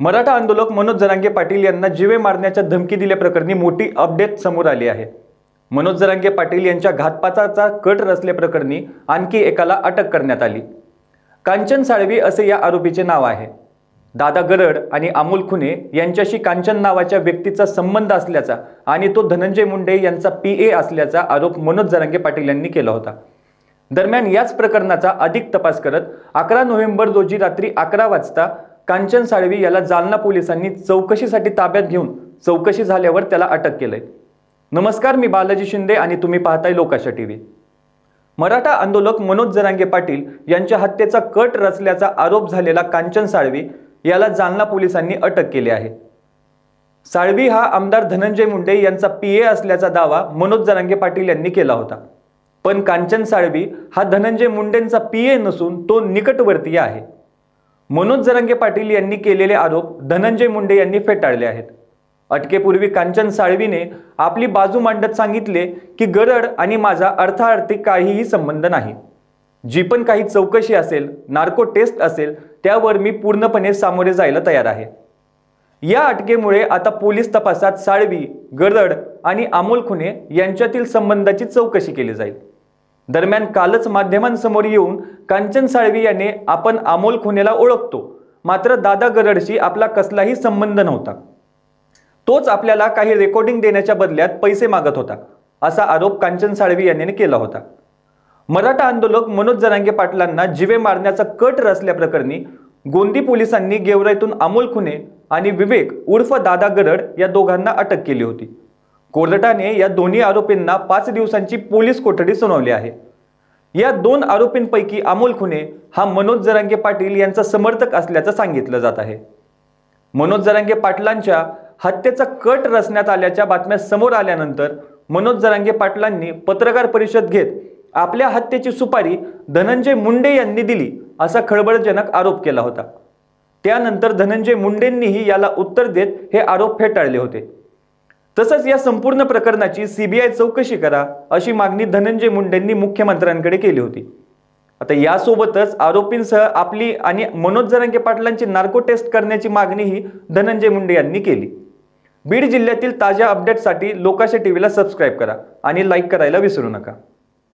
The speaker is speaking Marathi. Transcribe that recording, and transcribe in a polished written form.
मराठा आंदोलक मनोज जरांगे पाटील यांना जीवे मारण्याच्या धमकी दिल्याप्रकरणी मोठी अपडेट समोर आली आहे। मनोज जरांगे पाटील यांच्या घातपाताचा कट रचल्याप्रकरणी आणखी एकाला अटक करण्यात आली। कांचन साळवी असे या आरोपीचे नाव आहे। दादा गरड आणि अमोल खुने यांच्याशी कांचन नावाच्या व्यक्तीचा संबंध असल्याचा आणि तो धनंजय मुंडे यांचा पीए असल्याचा आरोप मनोज जरांगे पाटील यांनी केला होता। दरम्यान याच प्रकरणाचा अधिक तपास करत 11 नोव्हेंबर रोजी रात्री 11 वाजता कांचन साळवी याला जालना पोलिसांनी चौकशीसाठी ताब्यात घेऊन चौकशी झाल्यावर त्याला अटक केले। नमस्कार, मी बालाजी शिंदे आणि तुम्ही पाहताय लोकाशा टीव्ही। मराठा आंदोलक मनोज जरांगे पाटील यांच्या हत्येचा कट रचल्याचा आरोप झालेला कांचन साळवी याला जालना पोलिसांनी अटक केली आहे। साळवी हा आमदार धनंजय मुंडे यांचा पीए असल्याचा दावा मनोज जरांगे पाटील यांनी केला होता, पण कांचन साळवी हा धनंजय मुंडेंचा पीए नसून तो निकटवर्तीय आहे। मनोज जरांगे पाटील यांनी केलेले आरोप धनंजय मुंडे यांनी फेटाळले आहेत। अटकेपूर्वी कांचन साळवीने आपली बाजू मांडत सांगितले की गरड आणि माझा अर्थार्थी काहीही संबंध नाही। जी पण काही चौकशी असेल, नार्को टेस्ट असेल, त्यावर मी पूर्णपणे सामोरे जायला तयार आहे। या अटकेमुळे आता पोलीस तपासात साळवी, गरड आणि अमोल खुने यांच्यातील संबंधाची चौकशी केली जाईल। दरम्यान कालच माध्यमांसमोर येऊन कांचन साळवी याने आपण अमोल खुनेला ओळखतो, मात्र दादा गरडशी आपला कसलाही संबंध नव्हता, तोच आपल्याला काही रेकॉर्डिंग देण्याच्या बदल्यात पैसे मागत होता, असा आरोप कांचन साळवी यांनी केला होता। मराठा आंदोलक मनोज जरांगे पाटलांना जीवे मारण्याचा कट रचल्याप्रकरणी गोंदी पोलिसांनी गेवराईतून अमोल खुने आणि विवेक उर्फ दादा गरड या दोघांना अटक केली होती। कोर्टाने या दोन्ही आरोपींना 5 दिवसांची पोलीस कोठडी सुनावली आहे। या 2 आरोपींपैकी अमोल खुने हा मनोज जरांगे पाटील यांचा समर्थक असल्याचं सांगितलं जात आहे। मनोज जरांगे पाटलांच्या हत्येचा कट रचण्यात आल्याच्या बातम्या समोर आल्यानंतर मनोज जरांगे पाटलांनी पत्रकार परिषद घेत आपल्या हत्येची सुपारी धनंजय मुंडे यांनी दिली असा खळबळजनक आरोप केला होता। त्यानंतर धनंजय मुंडेंनीही याला उत्तर देत हे आरोप फेटाळले होते। तसंच या संपूर्ण प्रकरणाची सीबीआय चौकशी करा अशी मागणी धनंजय मुंडेंनी मुख्यमंत्र्यांकडे केली होती। आता यासोबतच आरोपींसह आपली आणि मनोज जरांगे पाटलांची नार्को टेस्ट करण्याची मागणीही धनंजय मुंडे यांनी केली। बीड जिल्ह्यातील ताज्या अपडेट्ससाठी लोकाशा टीव्हीला सबस्क्राइब करा आणि लाईक करायला विसरू नका।